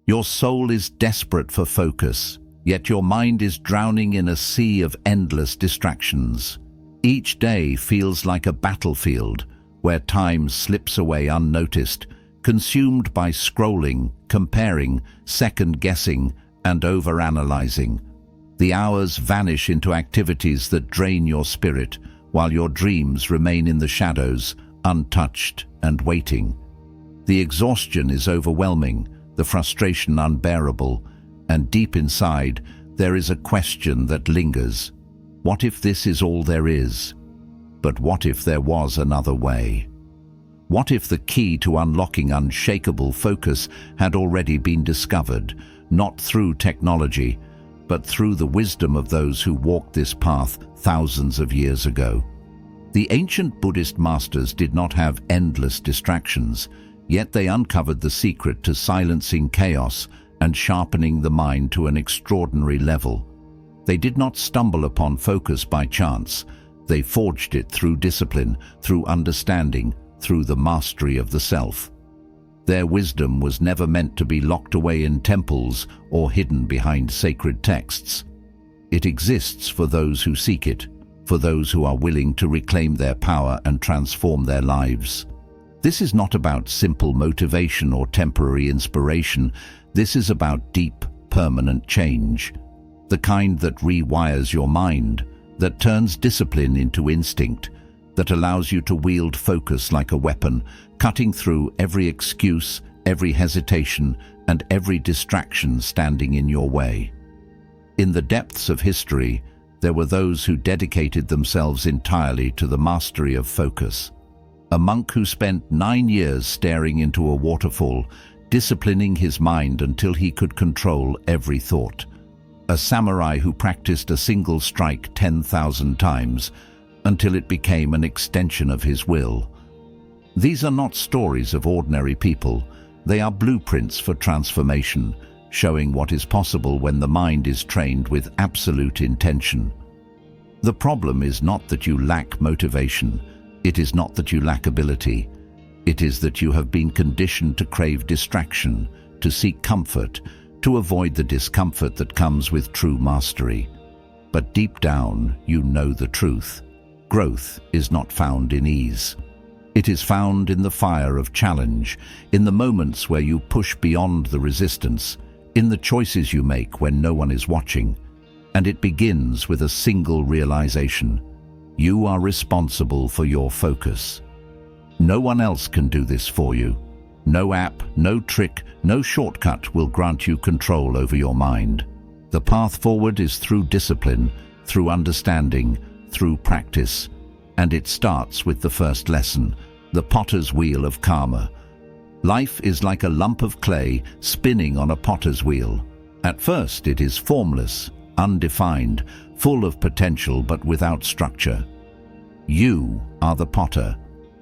Your soul is desperate for focus, yet your mind is drowning in a sea of endless distractions. Each day feels like a battlefield where time slips away unnoticed, consumed by scrolling, comparing, second-guessing, and overanalyzing. The hours vanish into activities that drain your spirit, while your dreams remain in the shadows, untouched and waiting. The exhaustion is overwhelming, the frustration unbearable, and deep inside there is a question that lingers. What if this is all there is? But what if there was another way? What if the key to unlocking unshakable focus had already been discovered, not through technology, but through the wisdom of those who walked this path thousands of years ago? The ancient Buddhist masters did not have endless distractions, yet they uncovered the secret to silencing chaos and sharpening the mind to an extraordinary level. They did not stumble upon focus by chance. They forged it through discipline, through understanding, through the mastery of the self. Their wisdom was never meant to be locked away in temples or hidden behind sacred texts. It exists for those who seek it, for those who are willing to reclaim their power and transform their lives. This is not about simple motivation or temporary inspiration. This is about deep, permanent change. The kind that rewires your mind, that turns discipline into instinct, that allows you to wield focus like a weapon, cutting through every excuse, every hesitation, and every distraction standing in your way. In the depths of history, there were those who dedicated themselves entirely to the mastery of focus. A monk who spent 9 years staring into a waterfall, disciplining his mind until he could control every thought. A samurai who practiced a single strike 10,000 times until it became an extension of his will. These are not stories of ordinary people. They are blueprints for transformation, showing what is possible when the mind is trained with absolute intention. The problem is not that you lack motivation. It is not that you lack ability. It is that you have been conditioned to crave distraction, to seek comfort, to avoid the discomfort that comes with true mastery. But deep down, you know the truth. Growth is not found in ease. It is found in the fire of challenge, in the moments where you push beyond the resistance, in the choices you make when no one is watching. And it begins with a single realization. You are responsible for your focus. No one else can do this for you. No app, no trick, no shortcut will grant you control over your mind. The path forward is through discipline, through understanding, through practice. And it starts with the first lesson, the potter's wheel of karma. Life is like a lump of clay spinning on a potter's wheel. At first it is formless, undefined, full of potential but without structure. You are the potter.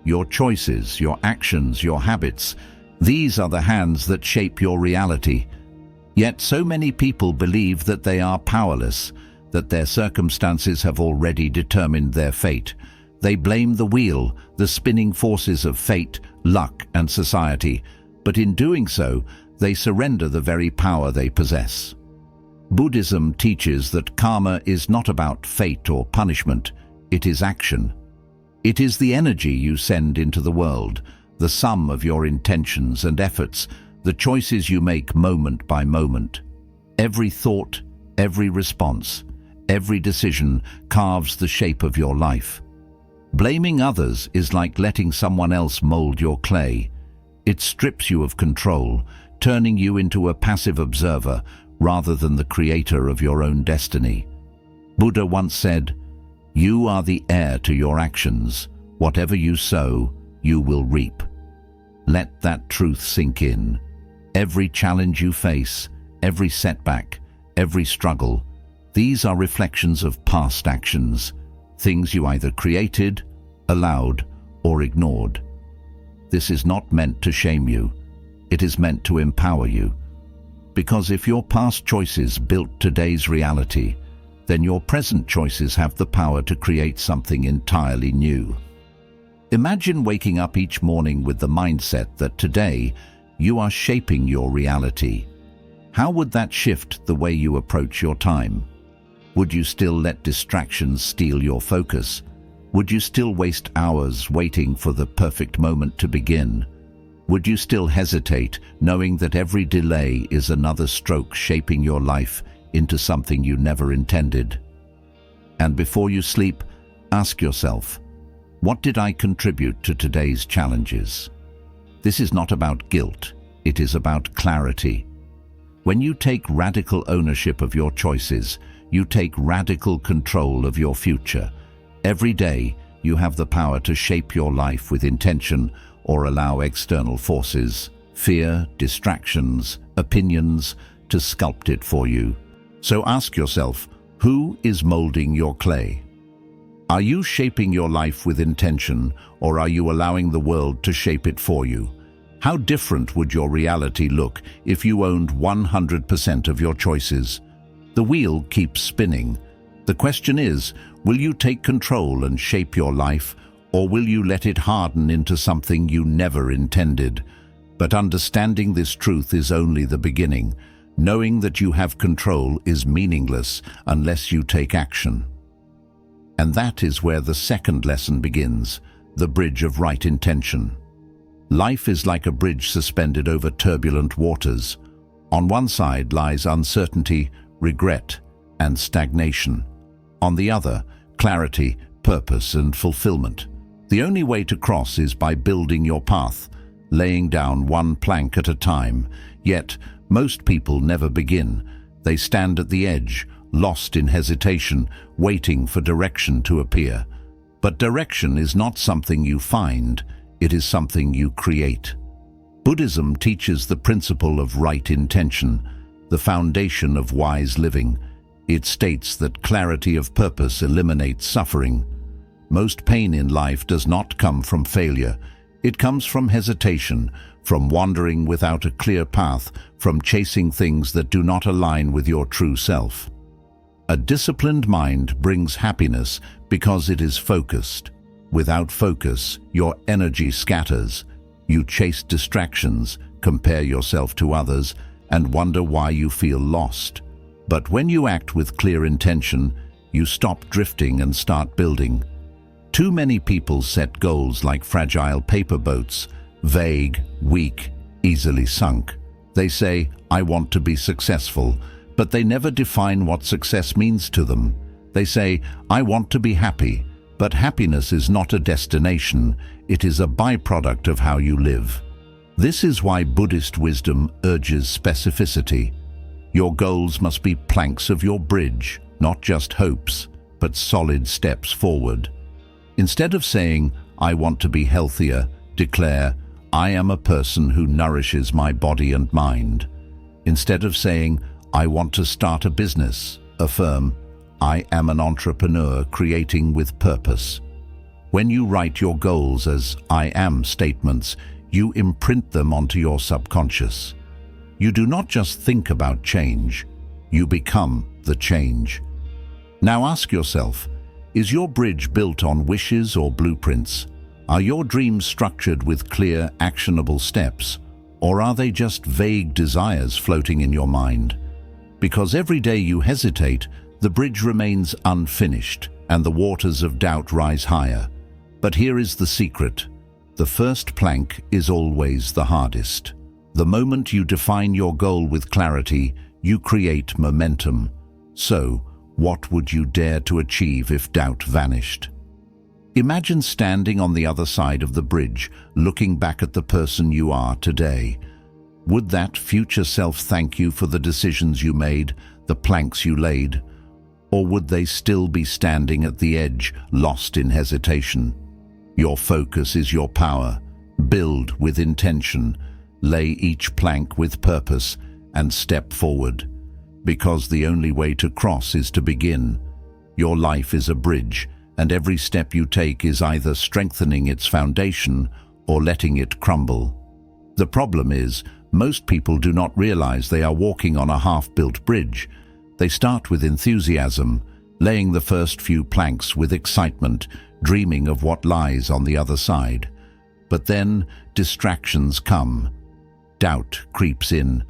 Your choices, your actions, your habits, these are the hands that shape your reality. Yet so many people believe that they are powerless, that their circumstances have already determined their fate. They blame the wheel, the spinning forces of fate, luck, and society, but in doing so, they surrender the very power they possess. Buddhism teaches that karma is not about fate or punishment, it is action. It is the energy you send into the world, the sum of your intentions and efforts, the choices you make moment by moment. Every thought, every response, every decision carves the shape of your life. Blaming others is like letting someone else mold your clay. It strips you of control, turning you into a passive observer rather than the creator of your own destiny. Buddha once said, "You are the heir to your actions. Whatever you sow, you will reap." Let that truth sink in. Every challenge you face, every setback, every struggle, these are reflections of past actions, things you either created, allowed, or ignored. This is not meant to shame you. It is meant to empower you. Because if your past choices built today's reality, then your present choices have the power to create something entirely new. Imagine waking up each morning with the mindset that today you are shaping your reality. how would that shift the way you approach your time? Would you still let distractions steal your focus? Would you still waste hours waiting for the perfect moment to begin? Would you still hesitate, knowing that every delay is another stroke shaping your life into something you never intended? And before you sleep, ask yourself, what did I contribute to today's challenges? This is not about guilt, it is about clarity. When you take radical ownership of your choices, you take radical control of your future. Every day, you have the power to shape your life with intention or allow external forces, fear, distractions, opinions, to sculpt it for you. So ask yourself, who is molding your clay? Are you shaping your life with intention, or are you allowing the world to shape it for you? How different would your reality look if you owned 100% of your choices? The wheel keeps spinning. The question is, will you take control and shape your life, or will you let it harden into something you never intended? But understanding this truth is only the beginning. Knowing that you have control is meaningless unless you take action. And that is where the second lesson begins, the bridge of right intention. Life is like a bridge suspended over turbulent waters. On one side lies uncertainty, regret, and stagnation. On the other, clarity, purpose, and fulfillment. The only way to cross is by building your path, laying down one plank at a time. Yet, most people never begin. They stand at the edge, lost in hesitation, waiting for direction to appear. But direction is not something you find, it is something you create. Buddhism teaches the principle of right intention, the foundation of wise living. It states that clarity of purpose eliminates suffering. Most pain in life does not come from failure. It comes from hesitation, from wandering without a clear path, from chasing things that do not align with your true self. A disciplined mind brings happiness because it is focused. Without focus, your energy scatters. You chase distractions, compare yourself to others, and wonder why you feel lost. But when you act with clear intention, you stop drifting and start building. Too many people set goals like fragile paper boats, vague, weak, easily sunk. They say, I want to be successful, but they never define what success means to them. They say, I want to be happy, but happiness is not a destination, it is a byproduct of how you live. This is why Buddhist wisdom urges specificity. Your goals must be planks of your bridge, not just hopes, but solid steps forward. Instead of saying, I want to be healthier, declare, I am a person who nourishes my body and mind. Instead of saying, I want to start a business, affirm, I am an entrepreneur creating with purpose. When you write your goals as I am statements, you imprint them onto your subconscious. You do not just think about change, you become the change. Now ask yourself, is your bridge built on wishes or blueprints? Are your dreams structured with clear, actionable steps? Or are they just vague desires floating in your mind? Because every day you hesitate, the bridge remains unfinished and the waters of doubt rise higher. But here is the secret. The first plank is always the hardest. The moment you define your goal with clarity, you create momentum. So, what would you dare to achieve if doubt vanished? Imagine standing on the other side of the bridge, looking back at the person you are today. Would that future self thank you for the decisions you made, the planks you laid? Or would they still be standing at the edge, lost in hesitation? Your focus is your power. Build with intention, lay each plank with purpose, and step forward. Because the only way to cross is to begin. Your life is a bridge, and every step you take is either strengthening its foundation or letting it crumble. The problem is, most people do not realize they are walking on a half-built bridge. They start with enthusiasm, laying the first few planks with excitement, dreaming of what lies on the other side. But then distractions come. Doubt creeps in.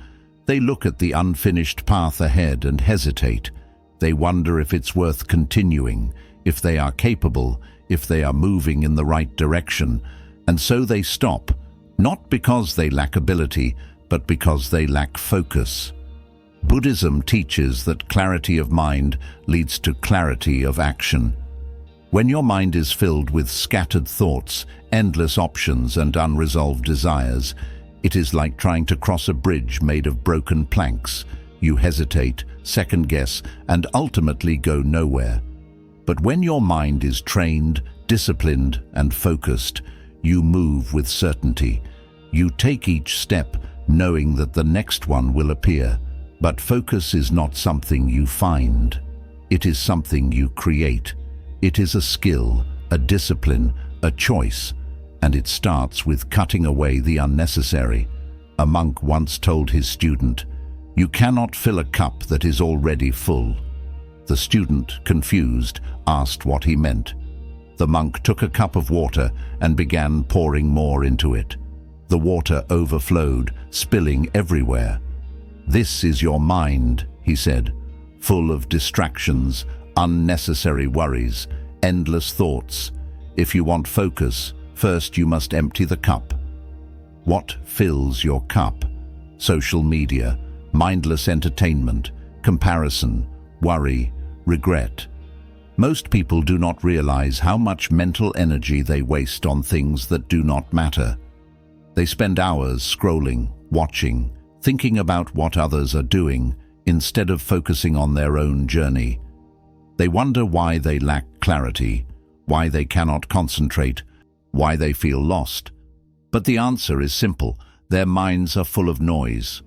They look at the unfinished path ahead and hesitate. They wonder if it's worth continuing, if they are capable, if they are moving in the right direction, and so they stop, not because they lack ability, but because they lack focus. Buddhism teaches that clarity of mind leads to clarity of action. When your mind is filled with scattered thoughts, endless options, and unresolved desires, it is like trying to cross a bridge made of broken planks. You hesitate, second-guess, and ultimately go nowhere. But when your mind is trained, disciplined, and focused, you move with certainty. You take each step, knowing that the next one will appear. But focus is not something you find. It is something you create. It is a skill, a discipline, a choice, and it starts with cutting away the unnecessary. A monk once told his student, "You cannot fill a cup that is already full." The student, confused, asked what he meant. The monk took a cup of water and began pouring more into it. The water overflowed, spilling everywhere. "This is your mind," he said, "full of distractions, unnecessary worries, endless thoughts. If you want focus, first you must empty the cup." What fills your cup? Social media, mindless entertainment, comparison, worry, regret. Most people do not realize how much mental energy they waste on things that do not matter. They spend hours scrolling, watching, thinking about what others are doing, instead of focusing on their own journey. They wonder why they lack clarity, why they cannot concentrate, why they feel lost. But the answer is simple: their minds are full of noise.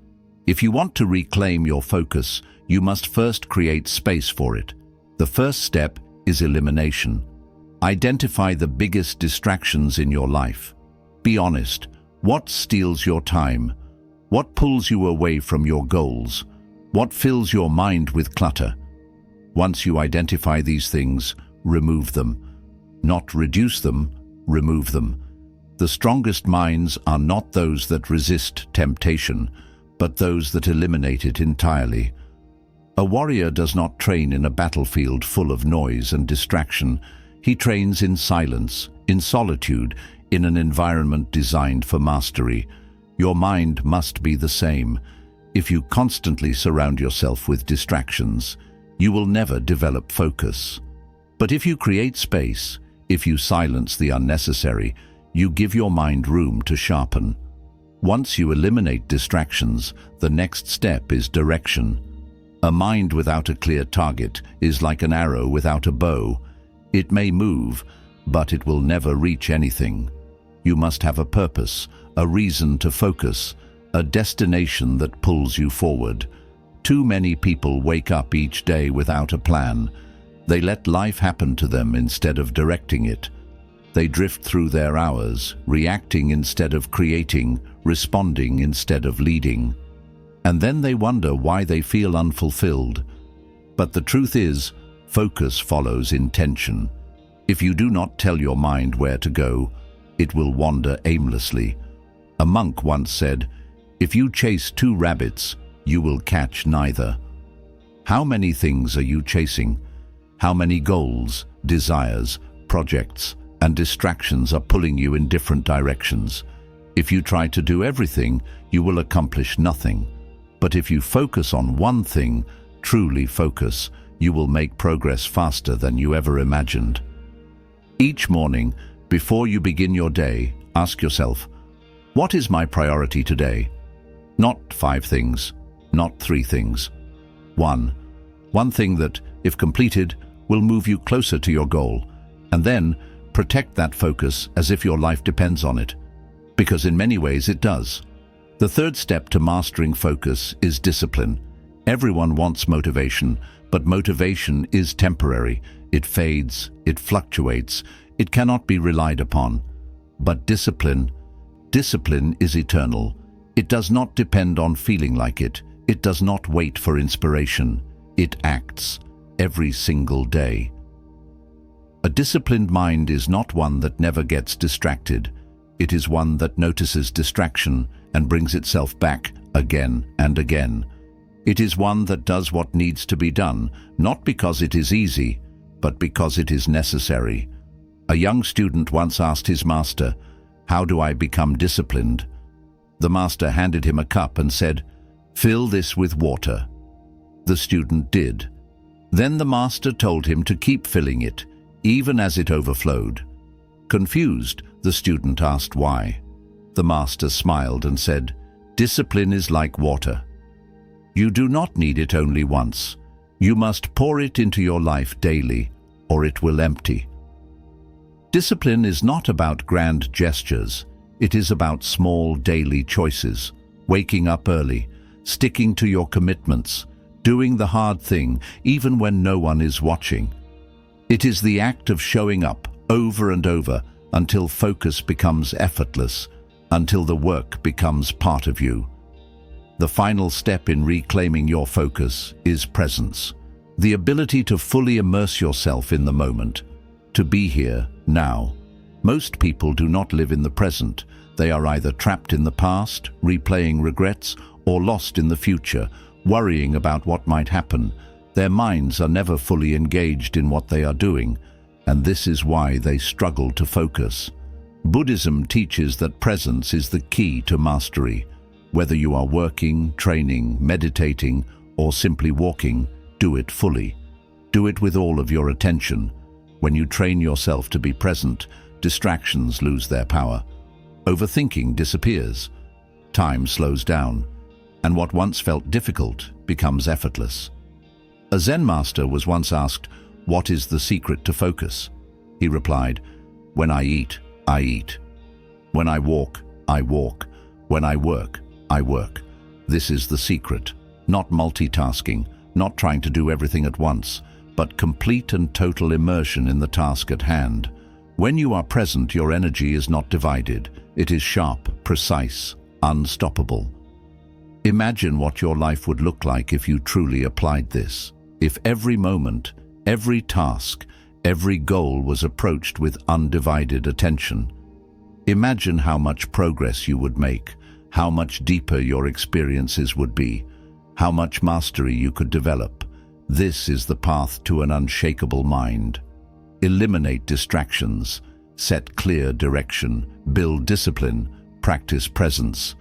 If you want to reclaim your focus, you must first create space for it. The first step is elimination. Identify the biggest distractions in your life. Be honest. What steals your time? What pulls you away from your goals? What fills your mind with clutter? Once you identify these things, remove them. Not reduce them, remove them. The strongest minds are not those that resist temptation, but those that eliminate it entirely. A warrior does not train in a battlefield full of noise and distraction. He trains in silence, in solitude, in an environment designed for mastery. Your mind must be the same. If you constantly surround yourself with distractions, you will never develop focus. But if you create space, if you silence the unnecessary, you give your mind room to sharpen. Once you eliminate distractions, the next step is direction. A mind without a clear target is like an arrow without a bow. It may move, but it will never reach anything. You must have a purpose, a reason to focus, a destination that pulls you forward. Too many people wake up each day without a plan. They let life happen to them instead of directing it. They drift through their hours, reacting instead of creating, responding instead of leading. And then they wonder why they feel unfulfilled. But the truth is, focus follows intention. If you do not tell your mind where to go, it will wander aimlessly. A monk once said, "If you chase two rabbits, you will catch neither." How many things are you chasing? How many goals, desires, projects, and distractions are pulling you in different directions? If you try to do everything, you will accomplish nothing. But if you focus on one thing, truly focus, you will make progress faster than you ever imagined. Each morning, before you begin your day, ask yourself, what is my priority today? Not 5 things, not 3 things. One thing that, if completed, will move you closer to your goal. And then, protect that focus as if your life depends on it. Because in many ways it does. The third step to mastering focus is discipline. Everyone wants motivation, but motivation is temporary. It fades, it fluctuates, it cannot be relied upon. But discipline is eternal. It does not depend on feeling like it. It does not wait for inspiration. It acts every single day. A disciplined mind is not one that never gets distracted. It is one that notices distraction and brings itself back again and again. It is one that does what needs to be done, not because it is easy, but because it is necessary. A young student once asked his master, "How do I become disciplined?" The master handed him a cup and said, "Fill this with water." The student did. Then the master told him to keep filling it, even as it overflowed. Confused, the student asked why. The master smiled and said, "Discipline is like water. You do not need it only once. You must pour it into your life daily, or it will empty." Discipline is not about grand gestures. It is about small daily choices, waking up early, sticking to your commitments, doing the hard thing even when no one is watching. It is the act of showing up over and over until focus becomes effortless, until the work becomes part of you. The final step in reclaiming your focus is presence, the ability to fully immerse yourself in the moment, to be here, now. Most people do not live in the present. They are either trapped in the past, replaying regrets, or lost in the future, worrying about what might happen. Their minds are never fully engaged in what they are doing, and this is why they struggle to focus. Buddhism teaches that presence is the key to mastery. Whether you are working, training, meditating, or simply walking, do it fully. Do it with all of your attention. When you train yourself to be present, distractions lose their power. Overthinking disappears. Time slows down, and what once felt difficult becomes effortless. A Zen master was once asked, "What is the secret to focus?" He replied, "When I eat, I eat. When I walk, I walk. When I work, I work." This is the secret. Not multitasking, not trying to do everything at once, but complete and total immersion in the task at hand. When you are present, your energy is not divided. It is sharp, precise, unstoppable. Imagine what your life would look like if you truly applied this. If every moment, every task, every goal was approached with undivided attention. Imagine how much progress you would make, how much deeper your experiences would be, how much mastery you could develop. This is the path to an unshakable mind. Eliminate distractions, set clear direction, build discipline, practice presence,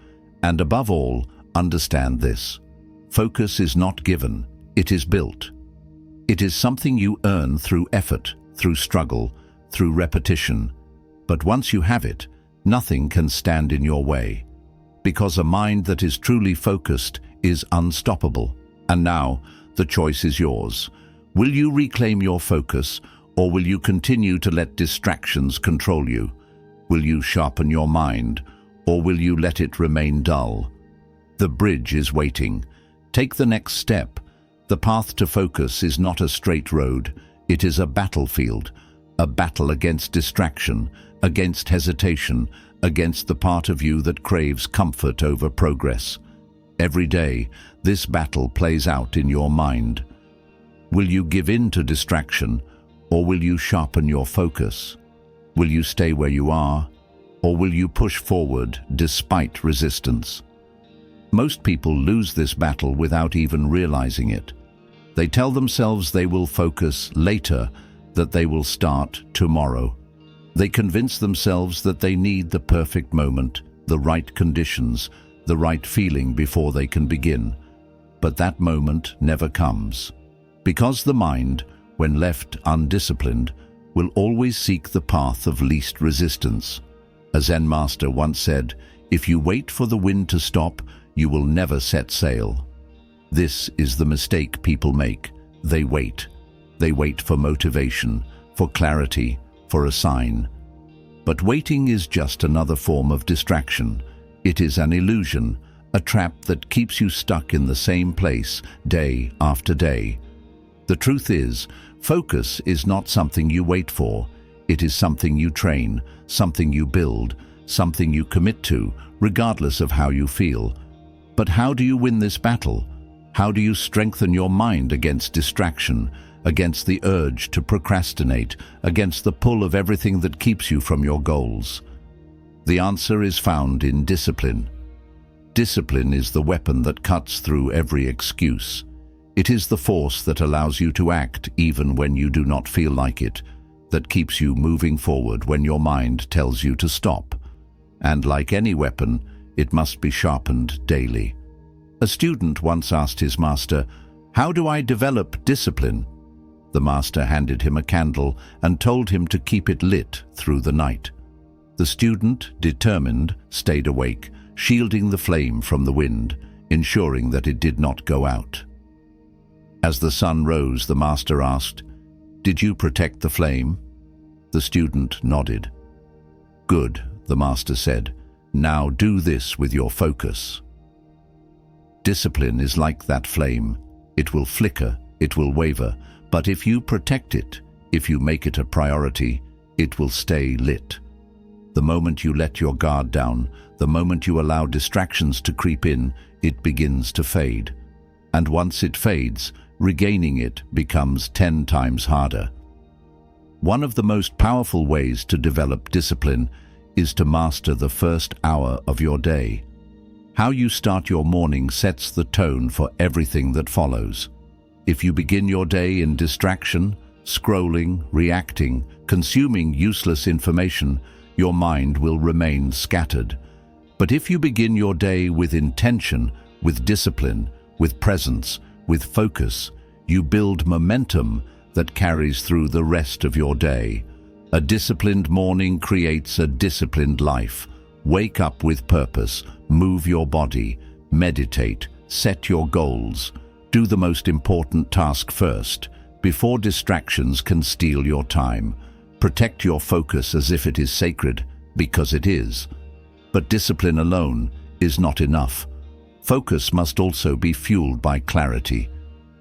and above all, understand this. Focus is not given, it is built. It is something you earn through effort, through struggle, through repetition. But once you have it, nothing can stand in your way. Because a mind that is truly focused is unstoppable. And now, the choice is yours. Will you reclaim your focus, or will you continue to let distractions control you? Will you sharpen your mind, or will you let it remain dull? The bridge is waiting. Take the next step. The path to focus is not a straight road. It is a battlefield, a battle against distraction, against hesitation, against the part of you that craves comfort over progress. Every day, this battle plays out in your mind. Will you give in to distraction, or will you sharpen your focus? Will you stay where you are, or will you push forward despite resistance? Most people lose this battle without even realizing it. They tell themselves they will focus later, that they will start tomorrow. They convince themselves that they need the perfect moment, the right conditions, the right feeling before they can begin. But that moment never comes. Because the mind, when left undisciplined, will always seek the path of least resistance. A Zen master once said, "If you wait for the wind to stop, you will never set sail." This is the mistake people make. They wait. They wait for motivation, for clarity, for a sign. But waiting is just another form of distraction. It is an illusion, a trap that keeps you stuck in the same place day after day. The truth is, focus is not something you wait for. It is something you train, something you build, something you commit to, regardless of how you feel. But how do you win this battle? How do you strengthen your mind against distraction, against the urge to procrastinate, against the pull of everything that keeps you from your goals? The answer is found in discipline. Discipline is the weapon that cuts through every excuse. It is the force that allows you to act even when you do not feel like it, that keeps you moving forward when your mind tells you to stop. And like any weapon, it must be sharpened daily. A student once asked his master, "How do I develop discipline?" The master handed him a candle and told him to keep it lit through the night. The student, determined, stayed awake, shielding the flame from the wind, ensuring that it did not go out. As the sun rose, the master asked, "Did you protect the flame?" The student nodded. "Good," the master said. "Now do this with your focus." Discipline is like that flame. It will flicker, it will waver, but if you protect it, if you make it a priority, it will stay lit. The moment you let your guard down, the moment you allow distractions to creep in, it begins to fade. And once it fades, regaining it becomes 10 times harder. One of the most powerful ways to develop discipline is to master the first hour of your day. How you start your morning sets the tone for everything that follows. If you begin your day in distraction, scrolling, reacting, consuming useless information, your mind will remain scattered. But if you begin your day with intention, with discipline, with presence, with focus, you build momentum that carries through the rest of your day. A disciplined morning creates a disciplined life. Wake up with purpose, move your body, meditate, set your goals. Do the most important task first, before distractions can steal your time. Protect your focus as if it is sacred, because it is. But discipline alone is not enough. Focus must also be fueled by clarity.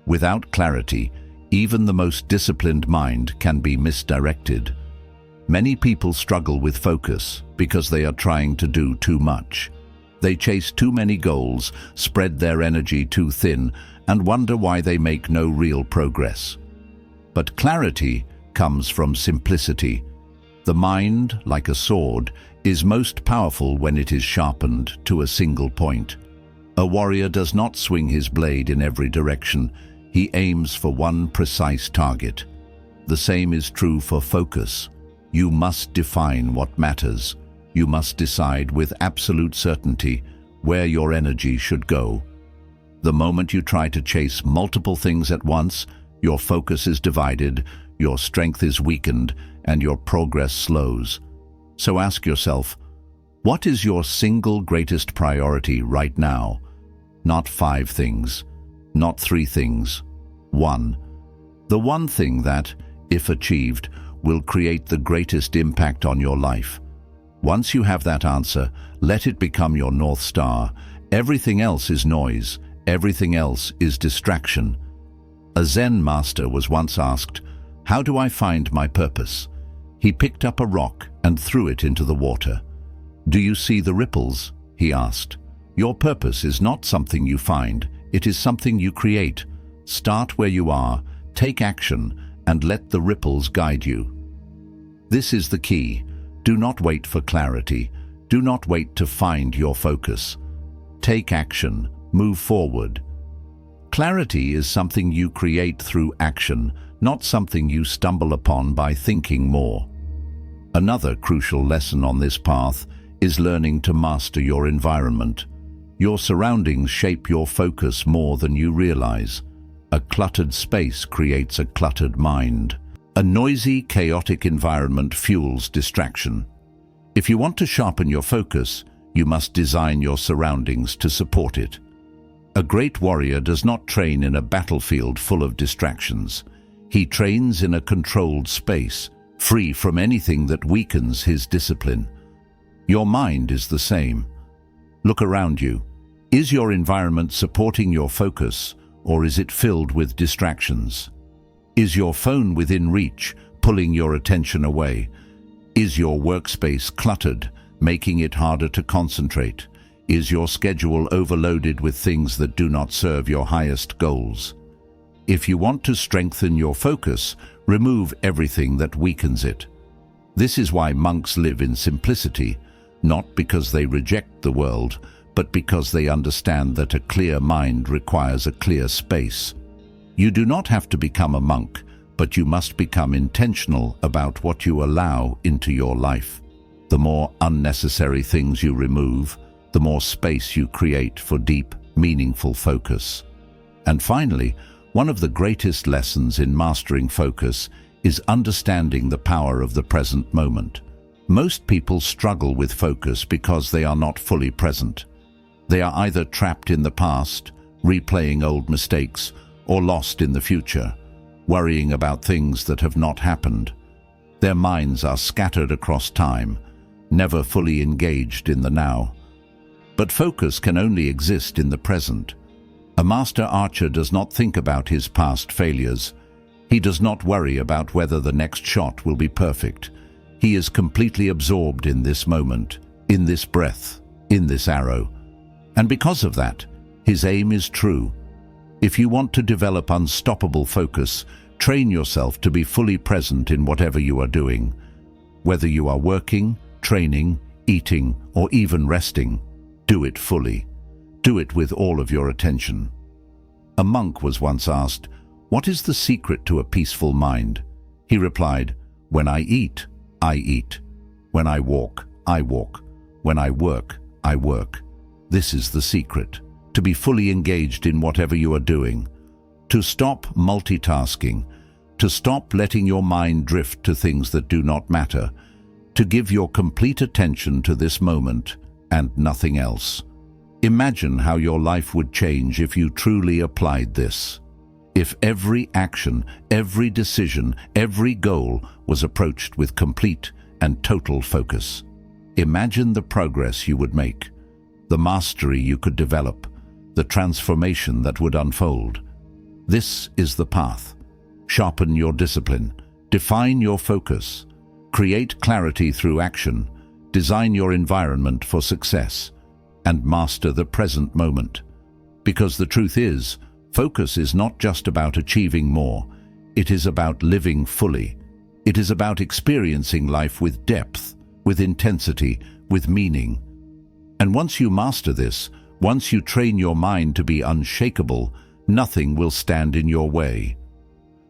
Without clarity, even the most disciplined mind can be misdirected. Many people struggle with focus because they are trying to do too much. They chase too many goals, spread their energy too thin, and wonder why they make no real progress. But clarity comes from simplicity. The mind, like a sword, is most powerful when it is sharpened to a single point. A warrior does not swing his blade in every direction. He aims for one precise target. The same is true for focus. You must define what matters. You must decide with absolute certainty where your energy should go. The moment you try to chase multiple things at once, your focus is divided, your strength is weakened, and your progress slows. So ask yourself, what is your single greatest priority right now? Not 5 things, not 3 things. 1. The one thing that, if achieved, will create the greatest impact on your life. Once you have that answer, let it become your North Star. Everything else is noise. Everything else is distraction. A Zen master was once asked, "How do I find my purpose?" He picked up a rock and threw it into the water. "Do you see the ripples?" he asked. Your purpose is not something you find, it is something you create. Start where you are, take action, and let the ripples guide you. This is the key. Do not wait for clarity. Do not wait to find your focus. Take action, move forward. Clarity is something you create through action, not something you stumble upon by thinking more. Another crucial lesson on this path is learning to master your environment. Your surroundings shape your focus more than you realize. A cluttered space creates a cluttered mind. A noisy, chaotic environment fuels distraction. If you want to sharpen your focus, you must design your surroundings to support it. A great warrior does not train in a battlefield full of distractions. He trains in a controlled space, free from anything that weakens his discipline. Your mind is the same. Look around you. Is your environment supporting your focus, or is it filled with distractions? Is your phone within reach, pulling your attention away? Is your workspace cluttered, making it harder to concentrate? Is your schedule overloaded with things that do not serve your highest goals? If you want to strengthen your focus, remove everything that weakens it. This is why monks live in simplicity, not because they reject the world, but because they understand that a clear mind requires a clear space. You do not have to become a monk, but you must become intentional about what you allow into your life. The more unnecessary things you remove, the more space you create for deep, meaningful focus. And finally, one of the greatest lessons in mastering focus is understanding the power of the present moment. Most people struggle with focus because they are not fully present. They are either trapped in the past, replaying old mistakes, or lost in the future, worrying about things that have not happened. Their minds are scattered across time, never fully engaged in the now. But focus can only exist in the present. A master archer does not think about his past failures. He does not worry about whether the next shot will be perfect. He is completely absorbed in this moment, in this breath, in this arrow. And because of that, his aim is true. If you want to develop unstoppable focus, train yourself to be fully present in whatever you are doing. Whether you are working, training, eating, or even resting, do it fully. Do it with all of your attention. A monk was once asked, "What is the secret to a peaceful mind?" He replied, "When I eat, I eat. When I walk, I walk. When I work, I work." This is the secret. To be fully engaged in whatever you are doing. To stop multitasking. To stop letting your mind drift to things that do not matter. To give your complete attention to this moment and nothing else. Imagine how your life would change if you truly applied this. If every action, every decision, every goal was approached with complete and total focus. Imagine the progress you would make, the mastery you could develop, the transformation that would unfold. This is the path. Sharpen your discipline, define your focus, create clarity through action, design your environment for success, and master the present moment. Because the truth is, focus is not just about achieving more, it is about living fully. It is about experiencing life with depth, with intensity, with meaning. And once you master this, once you train your mind to be unshakable, nothing will stand in your way.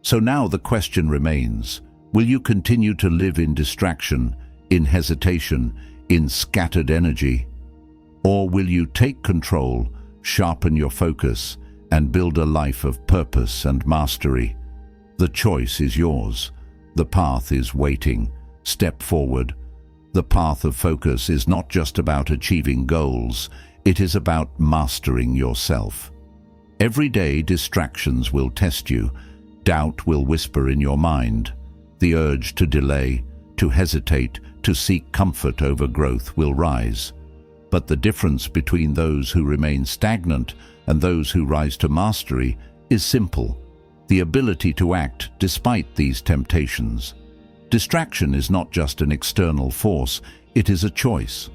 So now the question remains, will you continue to live in distraction, in hesitation, in scattered energy? Or will you take control, sharpen your focus, and build a life of purpose and mastery? The choice is yours. The path is waiting. Step forward. The path of focus is not just about achieving goals, it is about mastering yourself. Every day distractions will test you. Doubt will whisper in your mind. The urge to delay, to hesitate, to seek comfort over growth will rise. But the difference between those who remain stagnant and those who rise to mastery is simple: the ability to act despite these temptations. Distraction is not just an external force, it is a choice.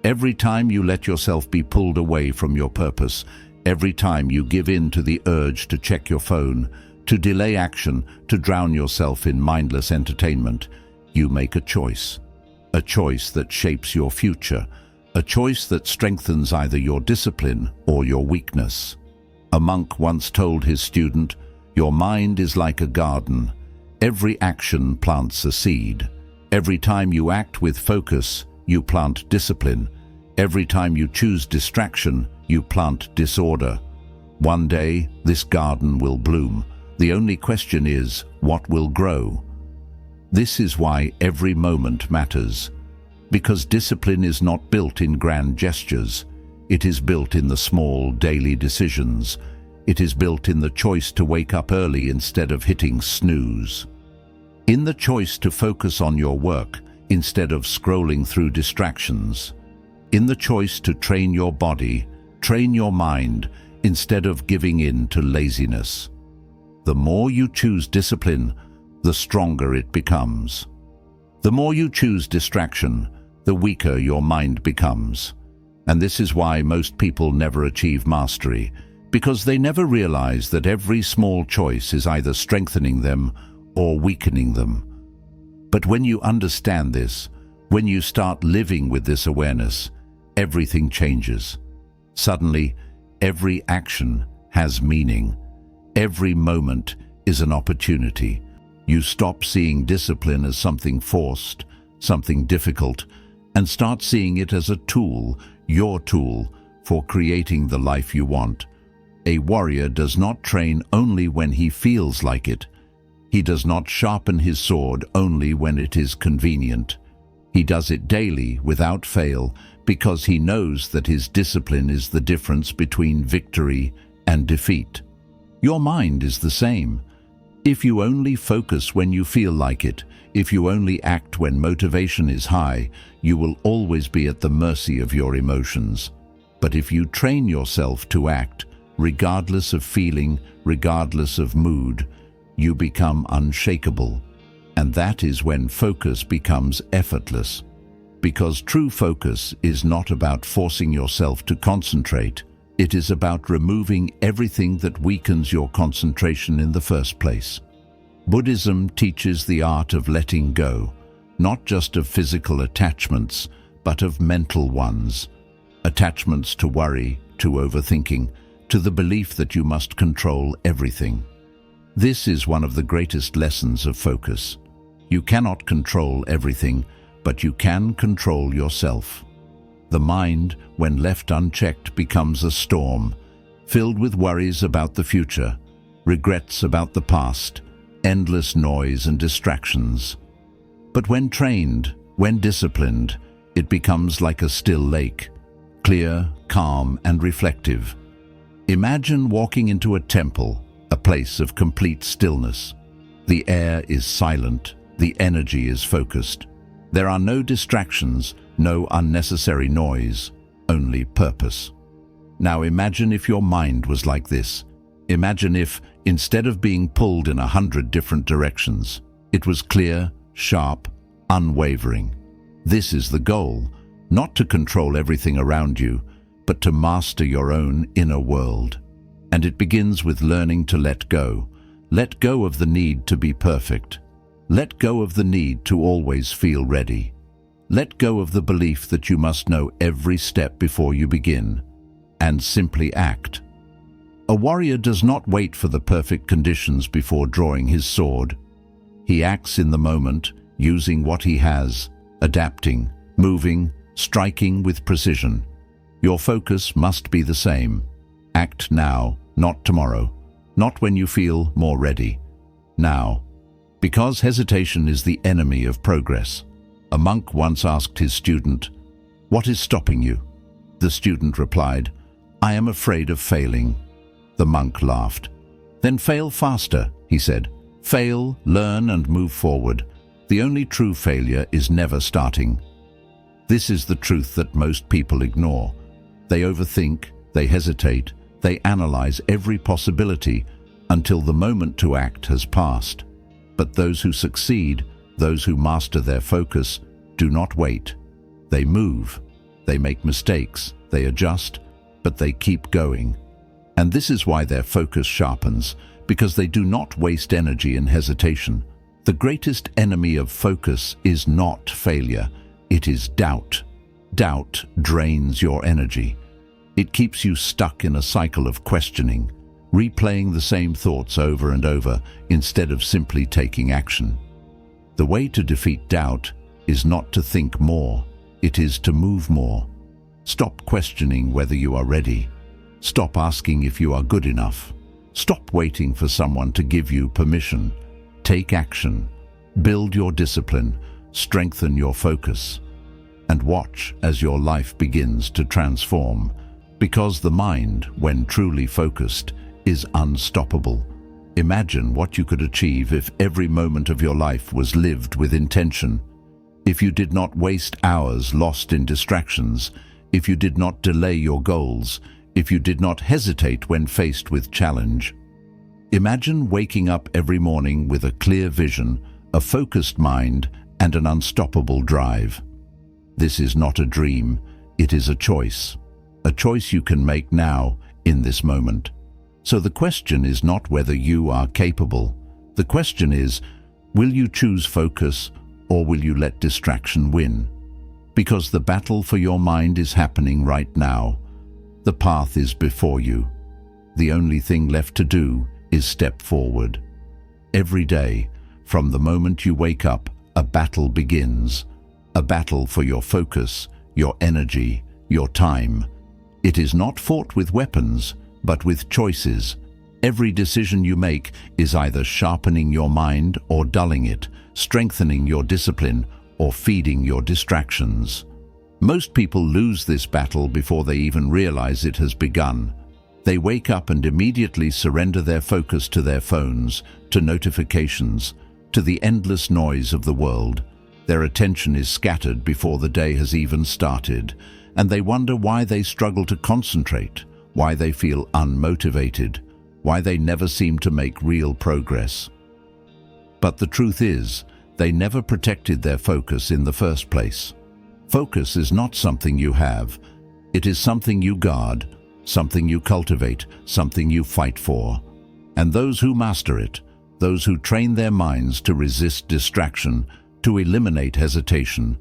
Every time you let yourself be pulled away from your purpose, every time you give in to the urge to check your phone, to delay action, to drown yourself in mindless entertainment, you make a choice that shapes your future, a choice that strengthens either your discipline or your weakness. A monk once told his student, "Your mind is like a garden. Every action plants a seed. Every time you act with focus, you plant discipline. Every time you choose distraction, you plant disorder. One day, this garden will bloom. The only question is, what will grow?" This is why every moment matters. Because discipline is not built in grand gestures. It is built in the small daily decisions. It is built in the choice to wake up early instead of hitting snooze. In the choice to focus on your work instead of scrolling through distractions. In the choice to train your body, train your mind instead of giving in to laziness. The more you choose discipline, the stronger it becomes. The more you choose distraction, the weaker your mind becomes. And this is why most people never achieve mastery, because they never realize that every small choice is either strengthening them or weakening them. But when you understand this, when you start living with this awareness, everything changes. Suddenly, every action has meaning. Every moment is an opportunity. You stop seeing discipline as something forced, something difficult, and start seeing it as a tool, your tool, for creating the life you want. A warrior does not train only when he feels like it. He does not sharpen his sword only when it is convenient. He does it daily, without fail, because he knows that his discipline is the difference between victory and defeat. Your mind is the same. If you only focus when you feel like it, if you only act when motivation is high, you will always be at the mercy of your emotions. But if you train yourself to act, regardless of feeling, regardless of mood, you become unshakable. And that is when focus becomes effortless. Because true focus is not about forcing yourself to concentrate. It is about removing everything that weakens your concentration in the first place. Buddhism teaches the art of letting go, not just of physical attachments, but of mental ones. Attachments to worry, to overthinking, to the belief that you must control everything. This is one of the greatest lessons of focus. You cannot control everything, but you can control yourself. The mind, when left unchecked, becomes a storm, filled with worries about the future, regrets about the past, endless noise and distractions. But when trained, when disciplined, it becomes like a still lake, clear, calm, and reflective. Imagine walking into a temple, a place of complete stillness. The air is silent, the energy is focused. There are no distractions, no unnecessary noise, only purpose. Now imagine if your mind was like this. Imagine if, instead of being pulled in 100 different directions, it was clear, sharp, unwavering. This is the goal, not to control everything around you, but to master your own inner world. And it begins with learning to let go. Let go of the need to be perfect. Let go of the need to always feel ready. Let go of the belief that you must know every step before you begin, and simply act. A warrior does not wait for the perfect conditions before drawing his sword. He acts in the moment, using what he has, adapting, moving, striking with precision. Your focus must be the same. Act now, not tomorrow, not when you feel more ready. Now. Because hesitation is the enemy of progress. A monk once asked his student, "What is stopping you?" The student replied, "I am afraid of failing." The monk laughed. "Then fail faster," he said. "Fail, learn, and move forward. The only true failure is never starting." This is the truth that most people ignore. They overthink, they hesitate, they analyze every possibility until the moment to act has passed. But those who succeed, those who master their focus, do not wait. They move, they make mistakes, they adjust, but they keep going. And this is why their focus sharpens, because they do not waste energy in hesitation. The greatest enemy of focus is not failure, it is doubt. Doubt drains your energy. It keeps you stuck in a cycle of questioning, replaying the same thoughts over and over instead of simply taking action. The way to defeat doubt is not to think more, it is to move more. Stop questioning whether you are ready. Stop asking if you are good enough. Stop waiting for someone to give you permission. Take action. Build your discipline. Strengthen your focus. And watch as your life begins to transform. Because the mind, when truly focused, is unstoppable. Imagine what you could achieve if every moment of your life was lived with intention. If you did not waste hours lost in distractions, if you did not delay your goals, if you did not hesitate when faced with challenge. Imagine waking up every morning with a clear vision, a focused mind, and an unstoppable drive. This is not a dream, it is a choice you can make now, in this moment. So the question is not whether you are capable. The question is, will you choose focus or will you let distraction win? Because the battle for your mind is happening right now. The path is before you. The only thing left to do is step forward. Every day, from the moment you wake up, a battle begins. A battle for your focus, your energy, your time. It is not fought with weapons, but with choices. Every decision you make is either sharpening your mind or dulling it, strengthening your discipline or feeding your distractions. Most people lose this battle before they even realize it has begun. They wake up and immediately surrender their focus to their phones, to notifications, to the endless noise of the world. Their attention is scattered before the day has even started, and they wonder why they struggle to concentrate, why they feel unmotivated, why they never seem to make real progress. But the truth is, they never protected their focus in the first place. Focus is not something you have. It is something you guard, something you cultivate, something you fight for. And those who master it, those who train their minds to resist distraction, to eliminate hesitation,